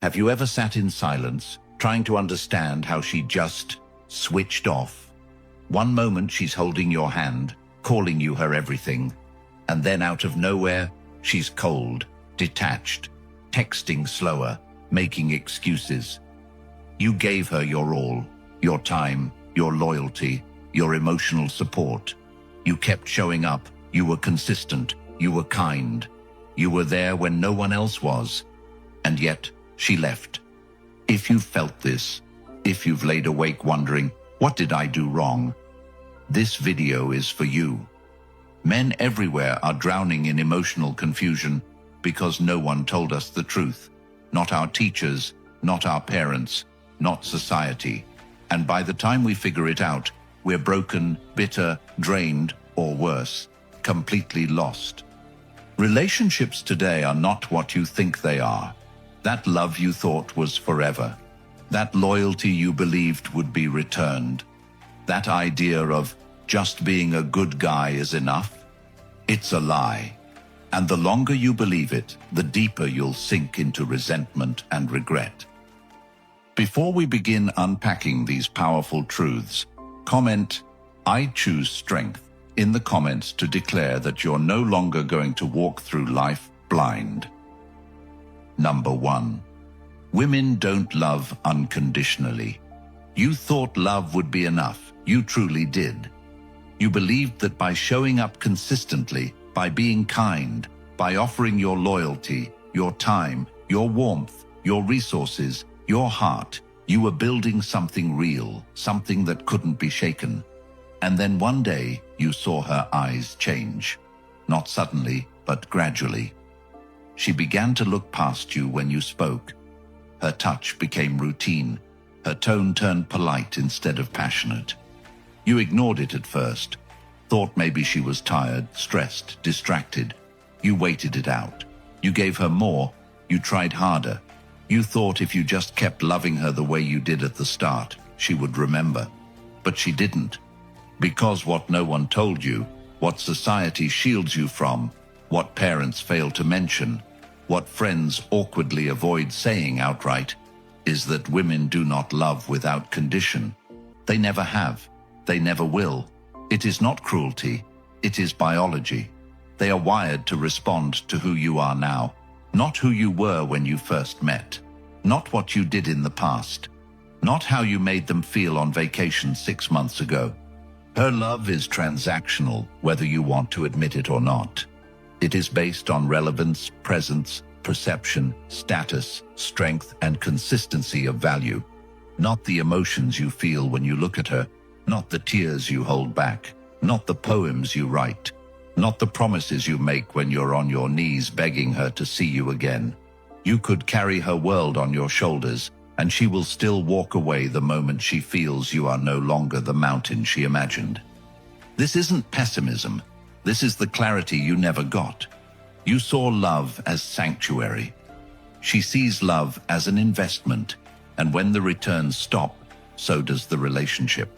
Have you ever sat in silence, trying to understand how she just switched off? One moment she's holding your hand, calling you her everything, and then out of nowhere, she's cold, detached, texting slower, making excuses. You gave her your all, your time, your loyalty, your emotional support. You kept showing up, you were consistent, you were kind. You were there when no one else was, and yet she left. If you've felt this, if you've laid awake wondering, what did I do wrong? This video is for you. Men everywhere are drowning in emotional confusion because no one told us the truth. Not our teachers, not our parents, not society. And by the time we figure it out, we're broken, bitter, drained, or worse, completely lost. Relationships today are not what you think they are. That love you thought was forever. That loyalty you believed would be returned. That idea of just being a good guy is enough. It's a lie. And the longer you believe it, the deeper you'll sink into resentment and regret. Before we begin unpacking these powerful truths, comment, "I choose strength," in the comments to declare that you're no longer going to walk through life blind. Number 1. Women don't love unconditionally. You thought love would be enough. You truly did. You believed that by showing up consistently, by being kind, by offering your loyalty, your time, your warmth, your resources, your heart, you were building something real, something that couldn't be shaken. And then one day, you saw her eyes change. Not suddenly, but gradually. She began to look past you when you spoke. Her touch became routine. Her tone turned polite instead of passionate. You ignored it at first, thought maybe she was tired, stressed, distracted. You waited it out. You gave her more. You tried harder. You thought if you just kept loving her the way you did at the start, she would remember. But she didn't. Because what no one told you, what society shields you from, what parents fail to mention, what friends awkwardly avoid saying outright, is that women do not love without condition. They never have. They never will. It is not cruelty. It is biology. They are wired to respond to who you are now, not who you were when you first met, not what you did in the past, not how you made them feel on vacation 6 months ago. Her love is transactional, whether you want to admit it or not. It is based on relevance, presence, perception, status, strength, and consistency of value. Not the emotions you feel when you look at her, not the tears you hold back, not the poems you write, not the promises you make when you're on your knees begging her to see you again. You could carry her world on your shoulders, and she will still walk away the moment she feels you are no longer the mountain she imagined. This isn't pessimism. This is the clarity you never got. You saw love as sanctuary. She sees love as an investment, and when the returns stop, so does the relationship.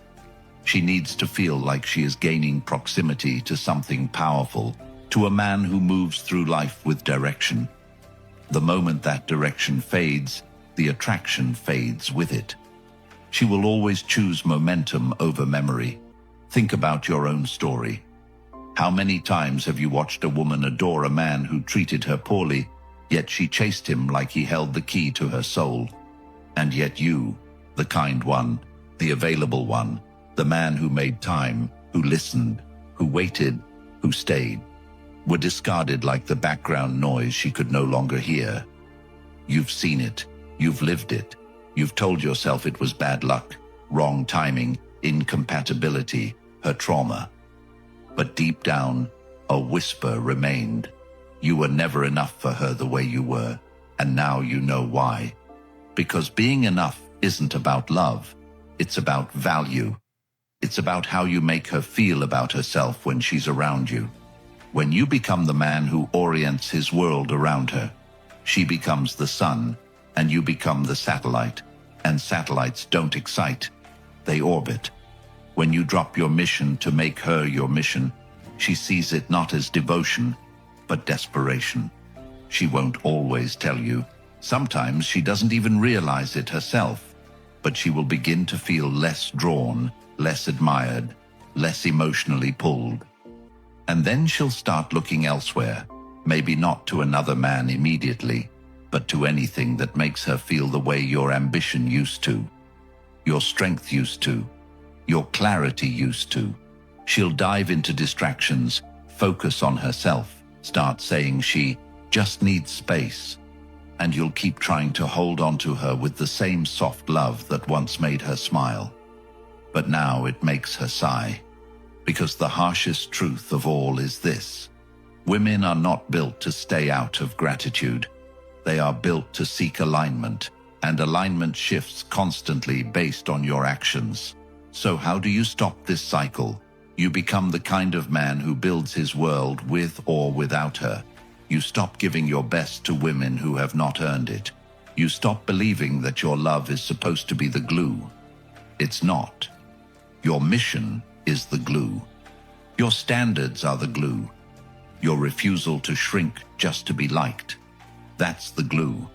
She needs to feel like she is gaining proximity to something powerful, to a man who moves through life with direction. The moment that direction fades, the attraction fades with it. She will always choose momentum over memory. Think about your own story. How many times have you watched a woman adore a man who treated her poorly, yet she chased him like he held the key to her soul? And yet you, the kind one, the available one, the man who made time, who listened, who waited, who stayed, were discarded like the background noise she could no longer hear. You've seen it. You've lived it. You've told yourself it was bad luck, wrong timing, incompatibility, her trauma. But deep down, a whisper remained. You were never enough for her the way you were, and now you know why. Because being enough isn't about love. It's about value. It's about how you make her feel about herself when she's around you. When you become the man who orients his world around her, she becomes the sun, and you become the satellite, and satellites don't excite, they orbit. When you drop your mission to make her your mission, she sees it not as devotion, but desperation. She won't always tell you, Sometimes she doesn't even realize it herself, but she will begin to feel less drawn, less admired, less emotionally pulled. And then she'll start looking elsewhere, maybe not to another man immediately, but to anything that makes her feel the way your ambition used to, your strength used to, your clarity used to. She'll dive into distractions, focus on herself, start saying she just needs space, and you'll keep trying to hold on to her with the same soft love that once made her smile. But now it makes her sigh, because the harshest truth of all is this: women are not built to stay out of gratitude. They are built to seek alignment, and alignment shifts constantly based on your actions. So how do you stop this cycle? You become the kind of man who builds his world with or without her. You stop giving your best to women who have not earned it. You stop believing that your love is supposed to be the glue. It's not. Your mission is the glue. Your standards are the glue. Your refusal to shrink just to be liked. That's the glue.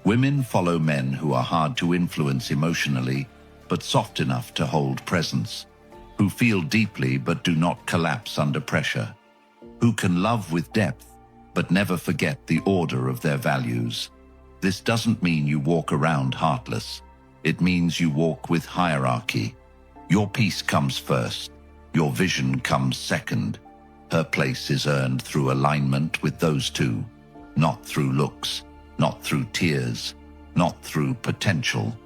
Women follow men who are hard to influence emotionally, but soft enough to hold presence, who feel deeply but do not collapse under pressure, who can love with depth but never forget the order of their values. This doesn't mean you walk around heartless. It means you walk with hierarchy. Your peace comes first. Your vision comes second. Her place is earned through alignment with those two, not through looks, not through tears, not through potential.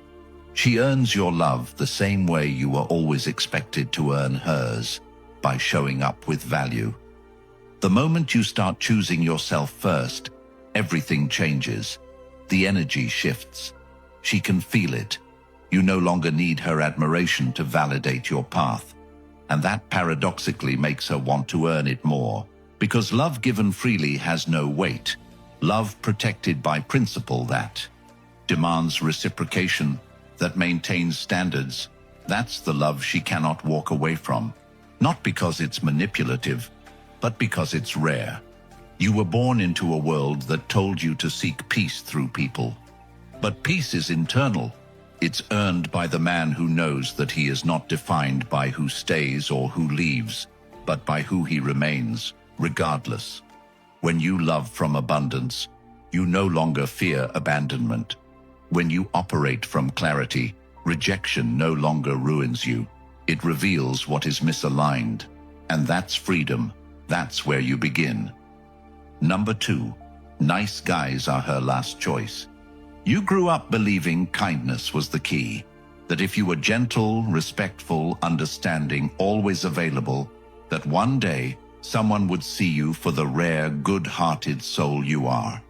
She earns your love the same way you were always expected to earn hers, by showing up with value. The moment you start choosing yourself first, everything changes. The energy shifts. She can feel it. You no longer need her admiration to validate your path. And that paradoxically makes her want to earn it more, because love given freely has no weight. Love protected by principle that demands reciprocation, that maintains standards. That's the love she cannot walk away from. Not because it's manipulative, but because it's rare. You were born into a world that told you to seek peace through people. But peace is internal. It's earned by the man who knows that he is not defined by who stays or who leaves, but by who he remains, regardless. When you love from abundance, you no longer fear abandonment. When you operate from clarity, rejection no longer ruins you. It reveals what is misaligned. And that's freedom. That's where you begin. Number 2, nice guys are her last choice. You grew up believing kindness was the key, that if you were gentle, respectful, understanding, always available, that one day someone would see you for the rare, good-hearted soul you are.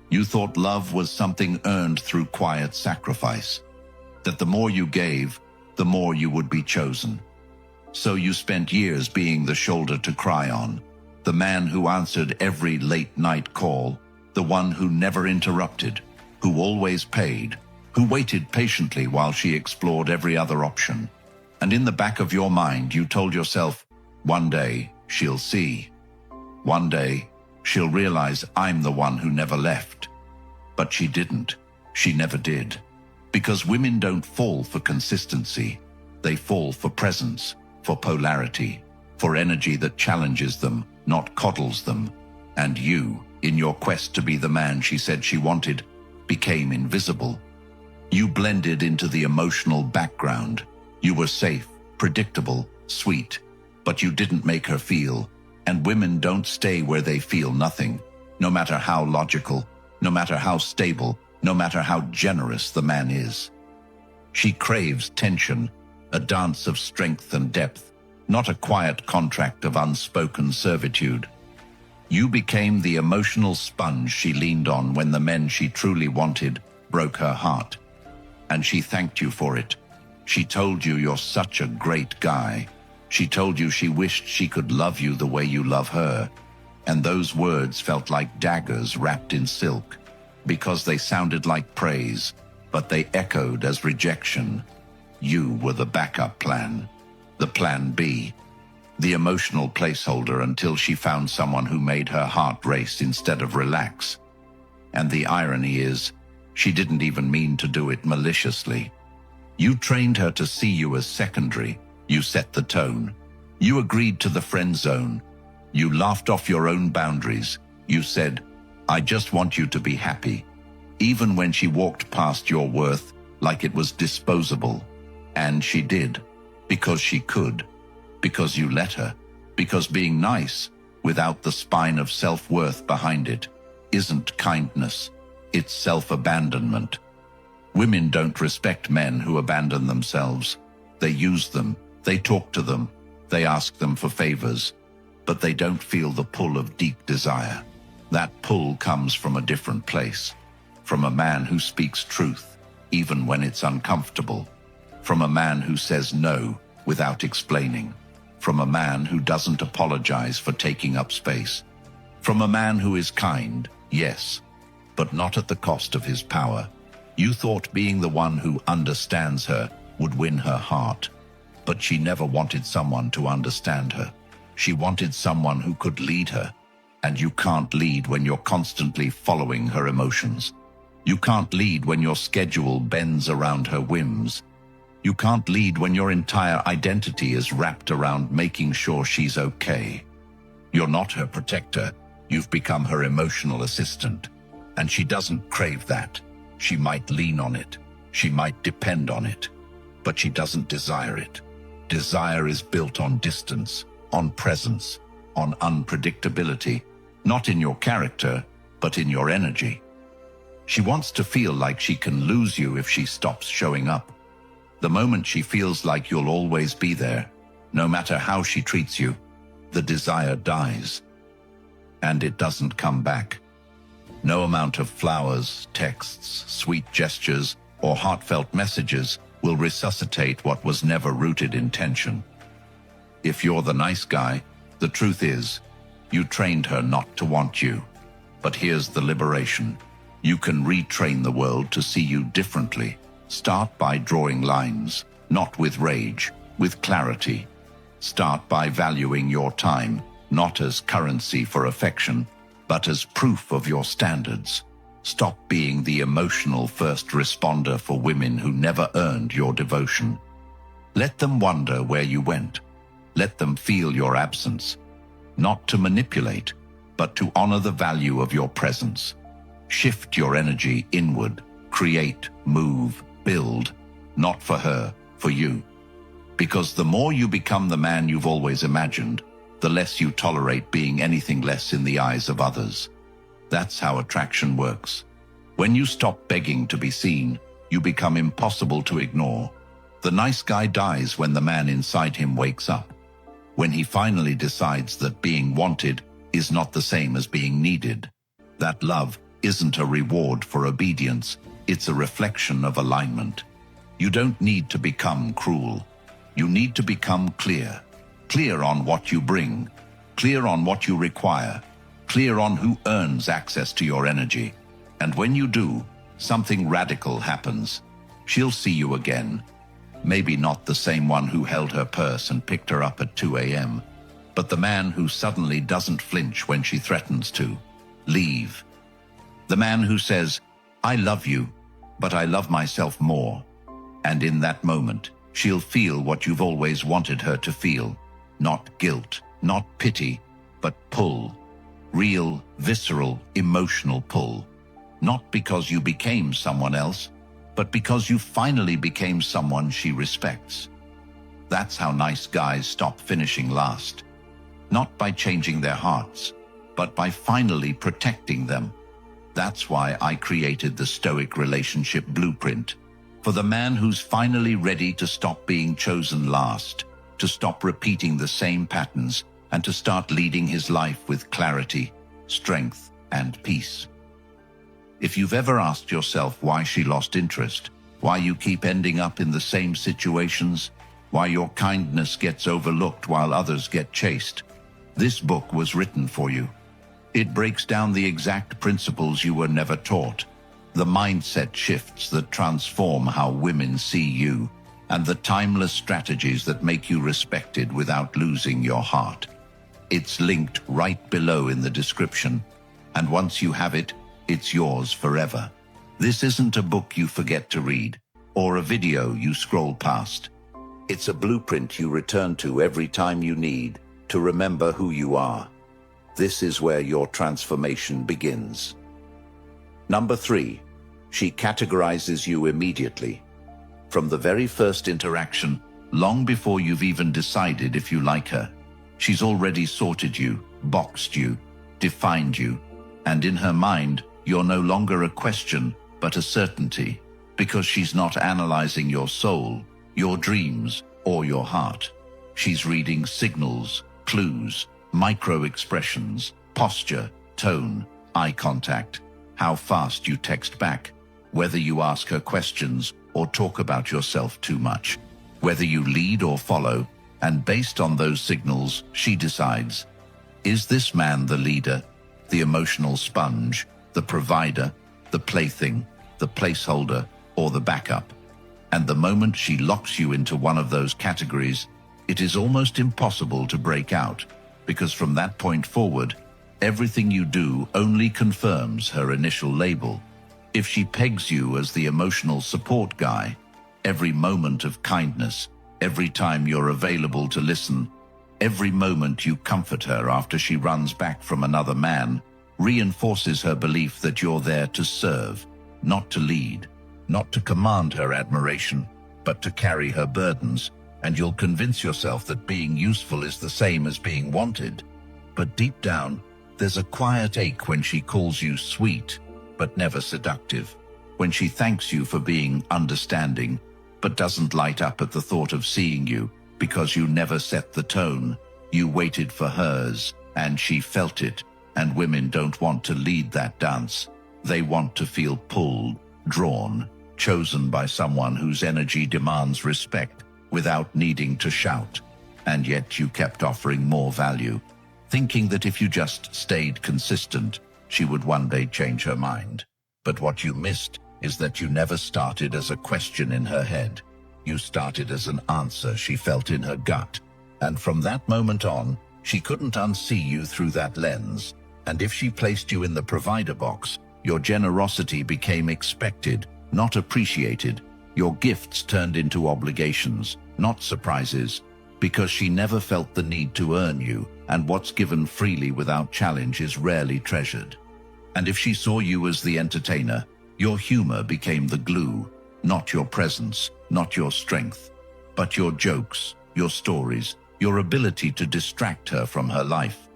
You thought love was something earned through quiet sacrifice, that the more you gave, the more you would be chosen. So you spent years being the shoulder to cry on, the man who answered every late-night call, the one who never interrupted, who always paid, who waited patiently while she explored every other option. And in the back of your mind, you told yourself, one day she'll see. One day she'll realize I'm the one who never left. But she didn't. She never did. Because women don't fall for consistency. They fall for presence, for polarity, for energy that challenges them, not coddles them. And you, in your quest to be the man she said she wanted, became invisible. You blended into the emotional background. You were safe, predictable, sweet, but you didn't make her feel. And women don't stay where they feel nothing, no matter how logical, no matter how stable, no matter how generous the man is. She craves tension, a dance of strength and depth, not a quiet contract of unspoken servitude. You became the emotional sponge she leaned on when the men she truly wanted broke her heart. And she thanked you for it. She told you you're such a great guy. She told you she wished she could love you the way you love her. And those words felt like daggers wrapped in silk, because they sounded like praise, but they echoed as rejection. You were the backup plan, the plan B, the emotional placeholder until she found someone who made her heart race instead of relax. And the irony is, she didn't even mean to do it maliciously. You trained her to see you as secondary. You set the tone. You agreed to the friend zone. You laughed off your own boundaries. You said, "I just want you to be happy." Even when she walked past your worth like it was disposable. And she did. Because she could. Because you let her. Because being nice, without the spine of self-worth behind it, isn't kindness. It's self-abandonment. Women don't respect men who abandon themselves. They use them. They talk to them. They ask them for favors. But they don't feel the pull of deep desire. That pull comes from a different place. From a man who speaks truth, even when it's uncomfortable. From a man who says no without explaining. From a man who doesn't apologize for taking up space. From a man who is kind, yes, but not at the cost of his power. You thought being the one who understands her would win her heart. But she never wanted someone to understand her. She wanted someone who could lead her. And you can't lead when you're constantly following her emotions. You can't lead when your schedule bends around her whims. You can't lead when your entire identity is wrapped around making sure she's okay. You're not her protector. You've become her emotional assistant. And she doesn't crave that. She might lean on it. She might depend on it. But she doesn't desire it. Desire is built on distance, on presence, on unpredictability. Not in your character, but in your energy. She wants to feel like she can lose you if she stops showing up. The moment she feels like you'll always be there, no matter how she treats you, the desire dies. And it doesn't come back. No amount of flowers, texts, sweet gestures, or heartfelt messages will resuscitate what was never rooted in tension. If you're the nice guy, the truth is, you trained her not to want you. But here's the liberation. You can retrain the world to see you differently. Start by drawing lines, not with rage, with clarity. Start by valuing your time, not as currency for affection, but as proof of your standards. Stop being the emotional first responder for women who never earned your devotion. Let them wonder where you went. Let them feel your absence. Not to manipulate, but to honor the value of your presence. Shift your energy inward. Create, move, build. Not for her, for you. Because the more you become the man you've always imagined, the less you tolerate being anything less in the eyes of others. That's how attraction works. When you stop begging to be seen, you become impossible to ignore. The nice guy dies when the man inside him wakes up. When he finally decides that being wanted is not the same as being needed. That love isn't a reward for obedience, it's a reflection of alignment. You don't need to become cruel. You need to become clear. Clear on what you bring. Clear on what you require. Clear on who earns access to your energy. And when you do, something radical happens. She'll see you again. Maybe not the same one who held her purse and picked her up at 2 a.m., but the man who suddenly doesn't flinch when she threatens to leave. The man who says, "I love you, but I love myself more." And in that moment, she'll feel what you've always wanted her to feel. Not guilt, not pity, but pull. Real, visceral, emotional pull. Not because you became someone else, but because you finally became someone she respects. That's how nice guys stop finishing last. Not by changing their hearts, but by finally protecting them. That's why I created the Stoic relationship blueprint. For the man who's finally ready to stop being chosen last, to stop repeating the same patterns, and to start leading his life with clarity, strength, and peace. If you've ever asked yourself why she lost interest, why you keep ending up in the same situations, why your kindness gets overlooked while others get chased, this book was written for you. It breaks down the exact principles you were never taught, the mindset shifts that transform how women see you, and the timeless strategies that make you respected without losing your heart. It's linked right below in the description, and once you have it, it's yours forever. This isn't a book you forget to read, or a video you scroll past. It's a blueprint you return to every time you need to remember who you are. This is where your transformation begins. Number 3, she categorizes you immediately. From the very first interaction, long before you've even decided if you like her, she's already sorted you, boxed you, defined you, and in her mind, you're no longer a question, but a certainty, because she's not analyzing your soul, your dreams, or your heart. She's reading signals, clues, micro-expressions, posture, tone, eye contact, how fast you text back, whether you ask her questions or talk about yourself too much, whether you lead or follow, and based on those signals, she decides, is this man the leader, the emotional sponge, the provider, the plaything, the placeholder, or the backup? And the moment she locks you into one of those categories, it is almost impossible to break out, because from that point forward, everything you do only confirms her initial label. If she pegs you as the emotional support guy, every moment of kindness, every time you're available to listen, every moment you comfort her after she runs back from another man, reinforces her belief that you're there to serve, not to lead, not to command her admiration, but to carry her burdens, and you'll convince yourself that being useful is the same as being wanted. But deep down, there's a quiet ache when she calls you sweet, but never seductive, when she thanks you for being understanding, but doesn't light up at the thought of seeing you, because you never set the tone. You waited for hers, and she felt it, and women don't want to lead that dance. They want to feel pulled, drawn, chosen by someone whose energy demands respect, without needing to shout. And yet you kept offering more value, thinking that if you just stayed consistent, she would one day change her mind. But what you missed is that you never started as a question in her head. You started as an answer she felt in her gut. And from that moment on, she couldn't unsee you through that lens. And if she placed you in the provider box, your generosity became expected, not appreciated. Your gifts turned into obligations, not surprises, because she never felt the need to earn you, and what's given freely without challenge is rarely treasured. And if she saw you as the entertainer, your humor became the glue, not your presence, not your strength, but your jokes, your stories, your ability to distract her from her life,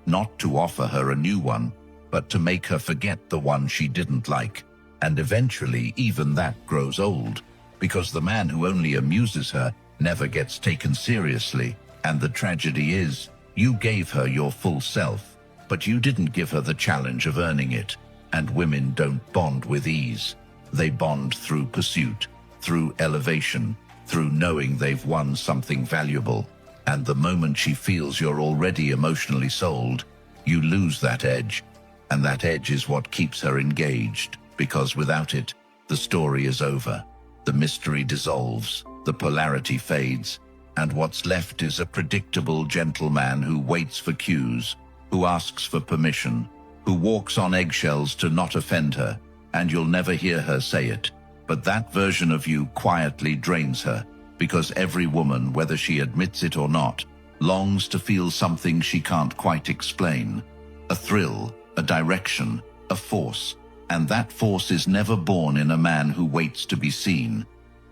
not to offer her a new one, but to make her forget the one she didn't like. And eventually even that grows old, because the man who only amuses her never gets taken seriously. And the tragedy is, you gave her your full self, but you didn't give her the challenge of earning it. And women don't bond with ease. They bond through pursuit, through elevation, through knowing they've won something valuable. And the moment she feels you're already emotionally sold, you lose that edge. And that edge is what keeps her engaged, because without it, the story is over. The mystery dissolves, the polarity fades, and what's left is a predictable gentleman who waits for cues, who asks for permission, who walks on eggshells to not offend her, and you'll never hear her say it. But that version of you quietly drains her, because every woman, whether she admits it or not, longs to feel something she can't quite explain. A thrill, a direction, a force. And that force is never born in a man who waits to be seen.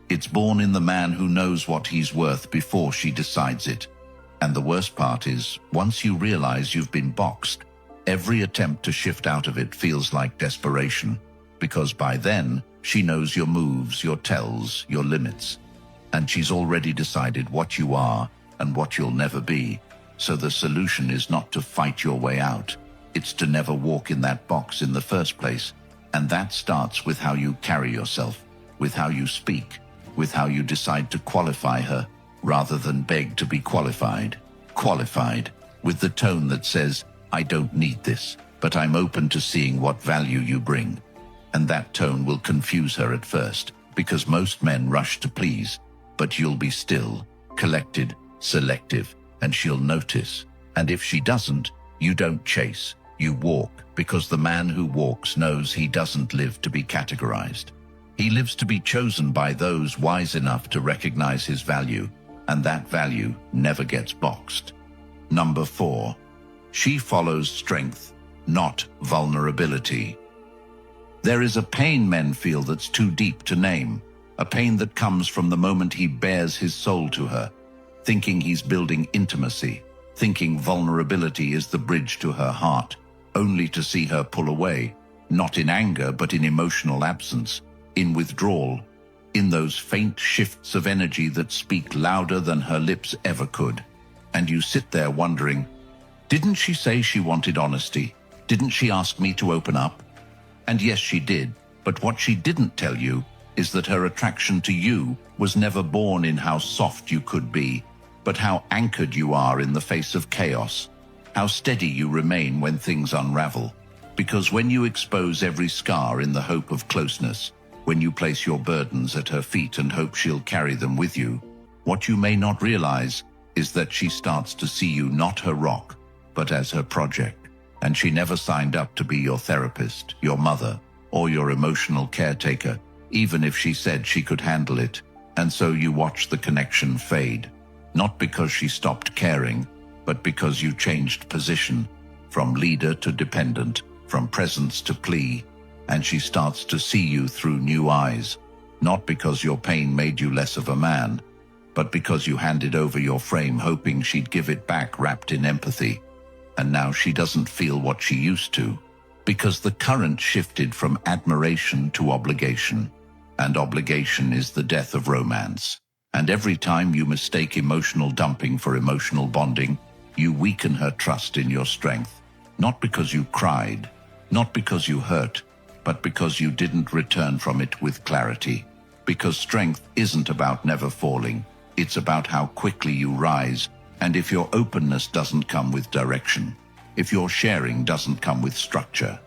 It's born in the man who knows what he's worth before she decides it. And the worst part is, once you realize you've been boxed, every attempt to shift out of it feels like desperation, because by then, she knows your moves, your tells, your limits. And she's already decided what you are and what you'll never be. So the solution is not to fight your way out. It's to never walk in that box in the first place. And that starts with how you carry yourself, with how you speak, with how you decide to qualify her, rather than beg to be qualified. Qualified, with the tone that says, I don't need this, but I'm open to seeing what value you bring. And that tone will confuse her at first, because most men rush to please, but you'll be still, collected, selective, and she'll notice. And if she doesn't, you don't chase. You walk because the man who walks knows he doesn't live to be categorized. He lives to be chosen by those wise enough to recognize his value, and that value never gets boxed. Number 4. She follows strength, not vulnerability. There is a pain men feel that's too deep to name, a pain that comes from the moment he bares his soul to her, thinking he's building intimacy, thinking vulnerability is the bridge to her heart, only to see her pull away, not in anger but in emotional absence, in withdrawal, in those faint shifts of energy that speak louder than her lips ever could. And you sit there wondering, didn't she say she wanted honesty? Didn't she ask me to open up? And yes, she did, but what she didn't tell you is that her attraction to you was never born in how soft you could be, but how anchored you are in the face of chaos, how steady you remain when things unravel. Because when you expose every scar in the hope of closeness, when you place your burdens at her feet and hope she'll carry them with you, what you may not realize is that she starts to see you not her rock, but as her project. And she never signed up to be your therapist, your mother, or your emotional caretaker, even if she said she could handle it. And so you watch the connection fade, not because she stopped caring, but because you changed position, from leader to dependent, from presence to plea, and she starts to see you through new eyes, not because your pain made you less of a man, but because you handed over your frame hoping she'd give it back wrapped in empathy. And now she doesn't feel what she used to, because the current shifted from admiration to obligation, and obligation is the death of romance. And every time you mistake emotional dumping for emotional bonding, you weaken her trust in your strength, not because you cried, not because you hurt, but because you didn't return from it with clarity. Because strength isn't about never falling, it's about how quickly you rise. And if your openness doesn't come with direction, if your sharing doesn't come with structure,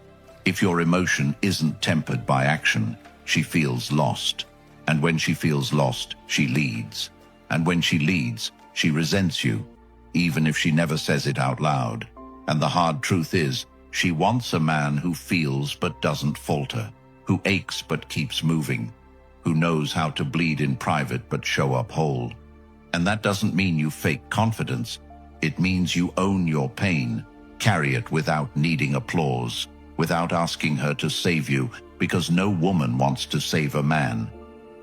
if your emotion isn't tempered by action, she feels lost. And when she feels lost, she leads. And when she leads, she resents you, even if she never says it out loud. And the hard truth is, she wants a man who feels but doesn't falter, who aches but keeps moving, who knows how to bleed in private but show up whole. And that doesn't mean you fake confidence. It means you own your pain, carry it without needing applause, without asking her to save you, because no woman wants to save a man.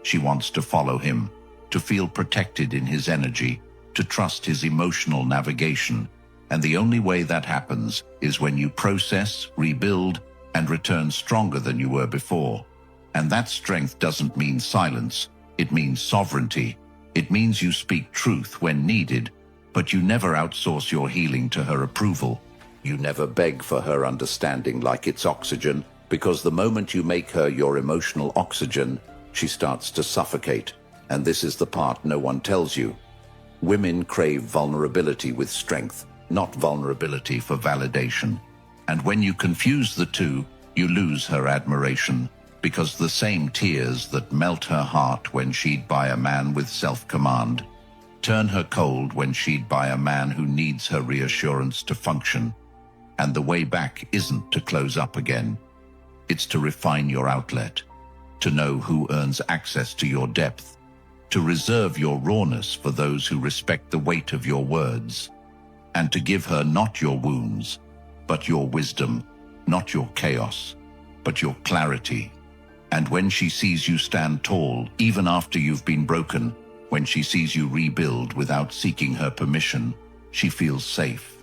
She wants to follow him, to feel protected in his energy, to trust his emotional navigation. And the only way that happens is when you process, rebuild, and return stronger than you were before. And that strength doesn't mean silence, it means sovereignty. It means you speak truth when needed, but you never outsource your healing to her approval. You never beg for her understanding like it's oxygen, because the moment you make her your emotional oxygen, she starts to suffocate. And this is the part no one tells you. Women crave vulnerability with strength, not vulnerability for validation. And when you confuse the two, you lose her admiration, because the same tears that melt her heart when she'd buy a man with self-command turn her cold when she'd buy a man who needs her reassurance to function. And the way back isn't to close up again. It's to refine your outlet, to know who earns access to your depth, to reserve your rawness for those who respect the weight of your words, and to give her not your wounds, but your wisdom, not your chaos, but your clarity. And when she sees you stand tall, even after you've been broken, when she sees you rebuild without seeking her permission, she feels safe.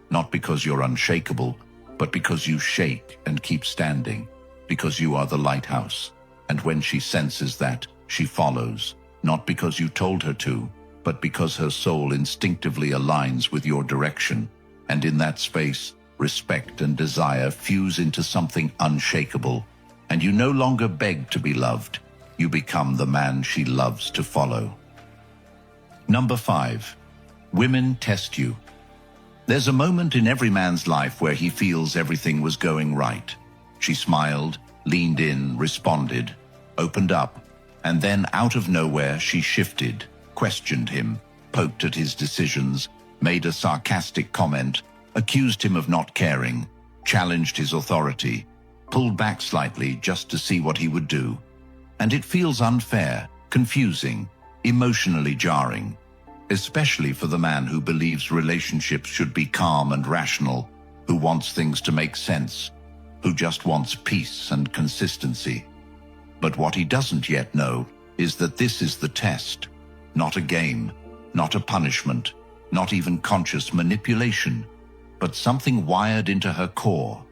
Not because you're unshakable, but because you shake and keep standing, because you are the lighthouse. And when she senses that, she follows, not because you told her to, but because her soul instinctively aligns with your direction. And in that space, respect and desire fuse into something unshakable. And you no longer beg to be loved. You become the man she loves to follow. Number 5. Women test you. There's a moment in every man's life where he feels everything was going right. She smiled, leaned in, responded, opened up, and then out of nowhere she shifted, questioned him, poked at his decisions, made a sarcastic comment, accused him of not caring, challenged his authority, pulled back slightly just to see what he would do. And it feels unfair, confusing, emotionally jarring, especially for the man who believes relationships should be calm and rational, who wants things to make sense, who just wants peace and consistency. But what he doesn't yet know is that this is the test, not a game, not a punishment, not even conscious manipulation, but something wired into her core,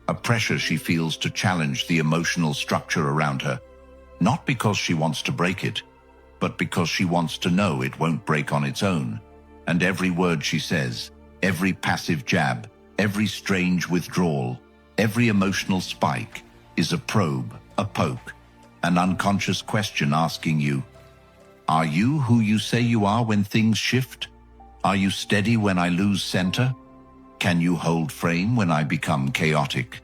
a pressure she feels to challenge the emotional structure around her, not because she wants to break it, but because she wants to know it won't break on its own. And every word she says, every passive jab, every strange withdrawal, every emotional spike is a probe, a poke, an unconscious question asking you, are you who you say you are when things shift? Are you steady when I lose center? Can you hold frame when I become chaotic?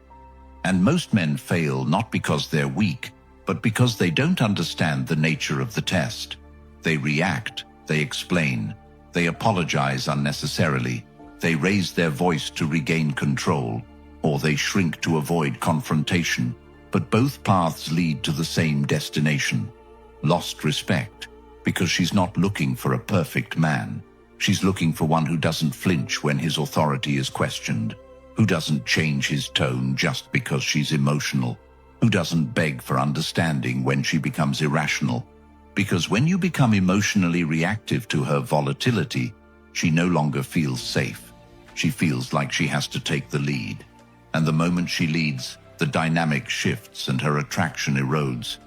And most men fail not because they're weak, but because they don't understand the nature of the test. They react, they explain, they apologize unnecessarily, they raise their voice to regain control, or they shrink to avoid confrontation. But both paths lead to the same destination: lost respect, because she's not looking for a perfect man. She's looking for one who doesn't flinch when his authority is questioned, who doesn't change his tone just because she's emotional, who doesn't beg for understanding when she becomes irrational. Because when you become emotionally reactive to her volatility, she no longer feels safe. She feels like she has to take the lead. And the moment she leads, the dynamic shifts and her attraction erodes.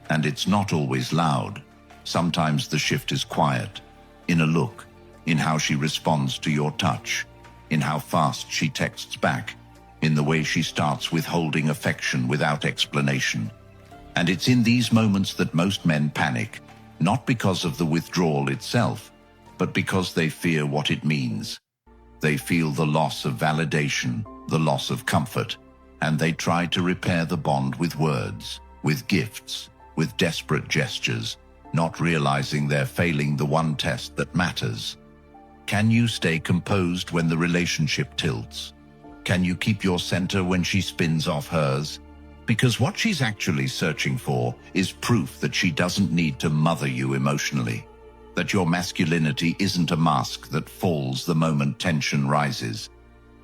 And it's not always loud. Sometimes the shift is quiet, in a look, in how she responds to your touch, in how fast she texts back, in the way she starts withholding affection without explanation. And it's in these moments that most men panic, not because of the withdrawal itself, but because they fear what it means. They feel the loss of validation, the loss of comfort, and they try to repair the bond with words, with gifts, with desperate gestures, not realizing they're failing the one test that matters. Can you stay composed when the relationship tilts? Can you keep your center when she spins off hers? Because what she's actually searching for is proof that she doesn't need to mother you emotionally, that your masculinity isn't a mask that falls the moment tension rises.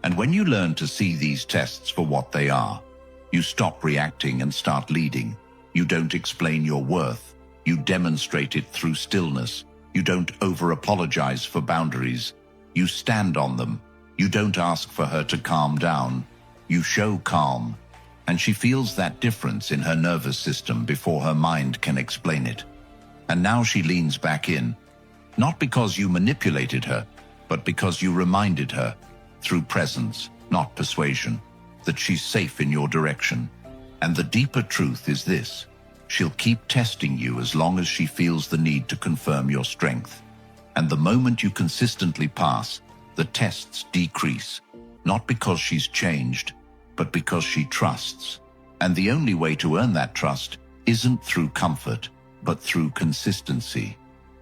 And when you learn to see these tests for what they are, you stop reacting and start leading. You don't explain your worth. You demonstrate it through stillness. You don't over-apologize for boundaries. You stand on them. You don't ask for her to calm down. You show calm. And she feels that difference in her nervous system before her mind can explain it. And now she leans back in, not because you manipulated her, but because you reminded her, through presence, not persuasion, that she's safe in your direction. And the deeper truth is this: she'll keep testing you as long as she feels the need to confirm your strength. And the moment you consistently pass, the tests decrease, not because she's changed, but because she trusts. And the only way to earn that trust isn't through comfort, but through consistency.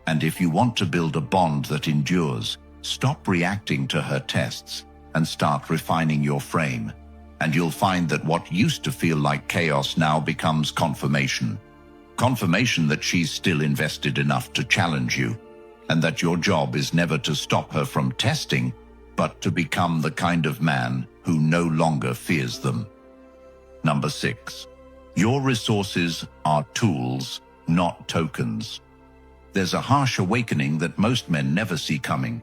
And if you want to build a bond that endures, stop reacting to her tests and start refining your frame. And you'll find that what used to feel like chaos now becomes confirmation. Confirmation that she's still invested enough to challenge you, and that your job is never to stop her from testing, but to become the kind of man who no longer fears them. Number 6. Your resources are tools, not tokens. There's a harsh awakening that most men never see coming,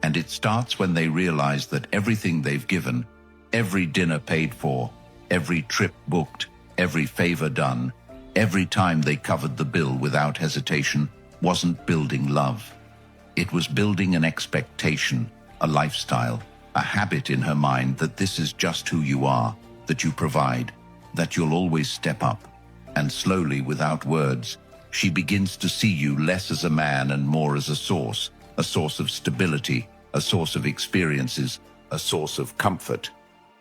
and it starts when they realize that everything they've given, every dinner paid for, every trip booked, every favor done, every time they covered the bill without hesitation, wasn't building love. It was building an expectation, a lifestyle, a habit in her mind that this is just who you are, that you provide, that you'll always step up. And slowly, without words, she begins to see you less as a man and more as a source of stability, a source of experiences, a source of comfort.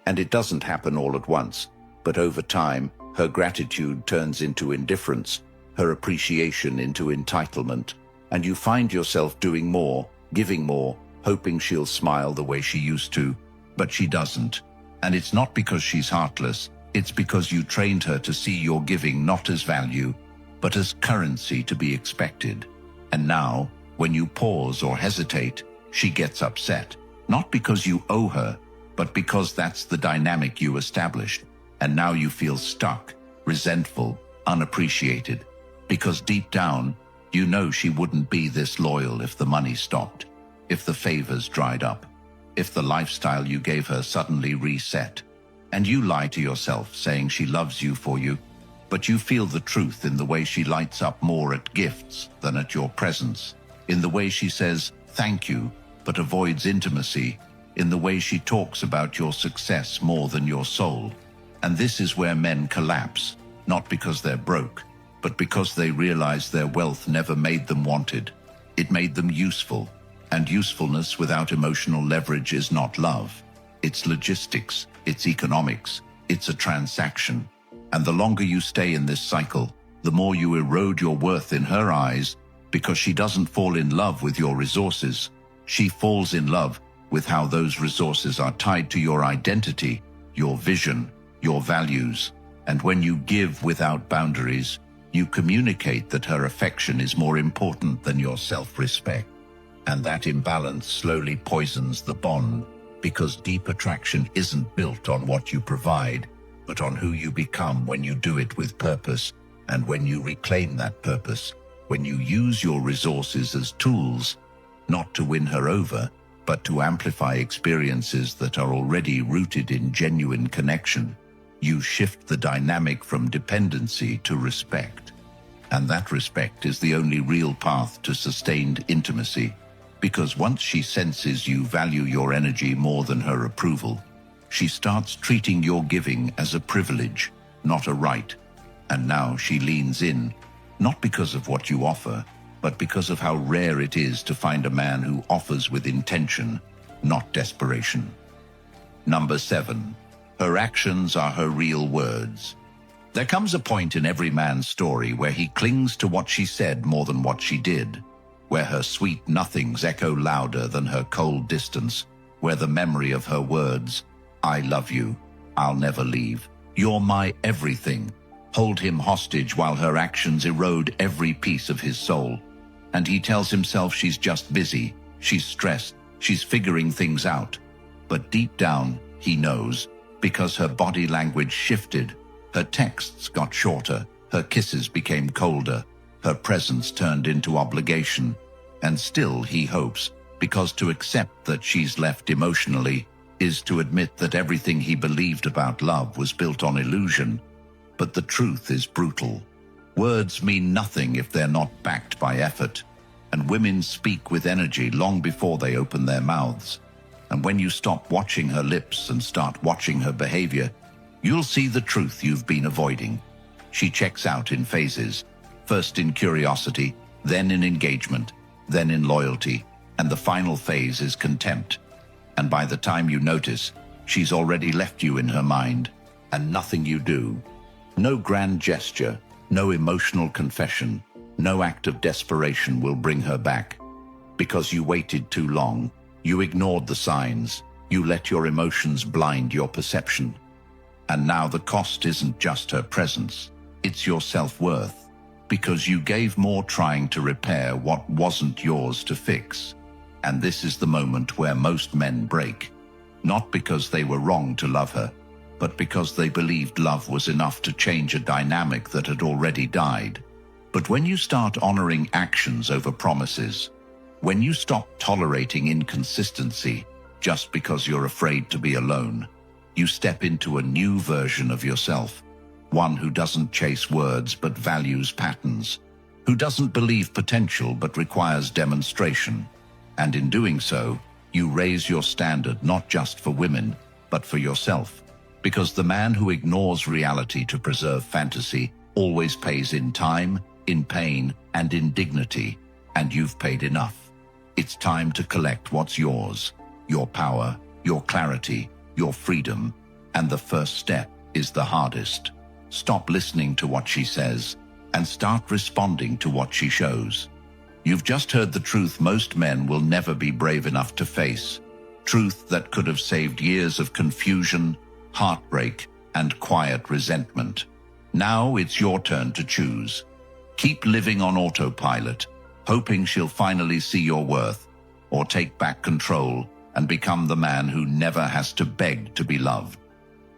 And it doesn't happen all at once, but over time, her gratitude turns into indifference, her appreciation into entitlement, and you find yourself doing more, giving more, hoping she'll smile the way she used to, but she doesn't. And it's not because she's heartless, it's because you trained her to see your giving not as value, but as currency to be expected. And now, when you pause or hesitate, she gets upset. Not because you owe her, but because that's the dynamic you established. And now you feel stuck, resentful, unappreciated. Because deep down, you know she wouldn't be this loyal if the money stopped, if the favors dried up, if the lifestyle you gave her suddenly reset. And you lie to yourself saying she loves you for you, but you feel the truth in the way she lights up more at gifts than at your presence, in the way she says thank you but avoids intimacy, in the way she talks about your success more than your soul. And this is where men collapse, not because they're broke, but because they realize their wealth never made them wanted. It made them useful, and usefulness without emotional leverage is not love. It's logistics, it's economics, it's a transaction. And the longer you stay in this cycle, the more you erode your worth in her eyes, because she doesn't fall in love with your resources. She falls in love with how those resources are tied to your identity, your vision, your values. And when you give without boundaries, you communicate that her affection is more important than your self-respect. And that imbalance slowly poisons the bond, because deep attraction isn't built on what you provide, but on who you become when you do it with purpose, and when you reclaim that purpose, when you use your resources as tools, not to win her over, but to amplify experiences that are already rooted in genuine connection. You shift the dynamic from dependency to respect. And that respect is the only real path to sustained intimacy, because once she senses you value your energy more than her approval, she starts treating your giving as a privilege, not a right. And now she leans in, not because of what you offer, but because of how rare it is to find a man who offers with intention, not desperation. Number 7. Her actions are her real words. There comes a point in every man's story where he clings to what she said more than what she did, where her sweet nothings echo louder than her cold distance, where the memory of her words, "I love you, I'll never leave, you're my everything," hold him hostage while her actions erode every piece of his soul. And he tells himself she's just busy, she's stressed, she's figuring things out. But deep down, he knows, because her body language shifted, her texts got shorter, her kisses became colder, her presence turned into obligation. And still he hopes, because to accept that she's left emotionally is to admit that everything he believed about love was built on illusion. But the truth is brutal. Words mean nothing if they're not backed by effort, and women speak with energy long before they open their mouths. And when you stop watching her lips and start watching her behavior, you'll see the truth you've been avoiding. She checks out in phases, first in curiosity, then in engagement, then in loyalty, and the final phase is contempt. And by the time you notice, she's already left you in her mind, and nothing you do, no grand gesture, no emotional confession, no act of desperation will bring her back. Because you waited too long, you ignored the signs, you let your emotions blind your perception. And now the cost isn't just her presence, it's your self-worth, because you gave more trying to repair what wasn't yours to fix. And this is the moment where most men break, not because they were wrong to love her, but because they believed love was enough to change a dynamic that had already died. But when you start honoring actions over promises, when you stop tolerating inconsistency just because you're afraid to be alone, you step into a new version of yourself, one who doesn't chase words but values patterns, who doesn't believe potential but requires demonstration. And in doing so, you raise your standard not just for women, but for yourself. Because the man who ignores reality to preserve fantasy always pays in time, in pain, and in dignity, and you've paid enough. It's time to collect what's yours, your power, your clarity, your freedom, and the first step is the hardest. Stop listening to what she says and start responding to what she shows. You've just heard the truth most men will never be brave enough to face. Truth that could have saved years of confusion, heartbreak, and quiet resentment. Now it's your turn to choose. Keep living on autopilot, hoping she'll finally see your worth, or take back control and become the man who never has to beg to be loved.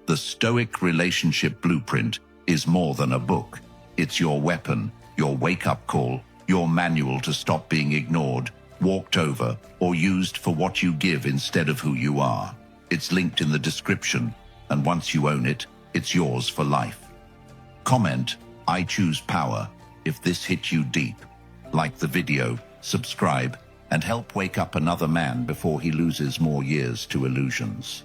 The Stoic relationship blueprint is more than a book. It's your weapon, your wake-up call, your manual to stop being ignored, walked over, or used for what you give instead of who you are. It's linked in the description, and once you own it, it's yours for life. Comment, "I choose power," if this hit you deep. Like the video, subscribe, and help wake up another man before he loses more years to illusions.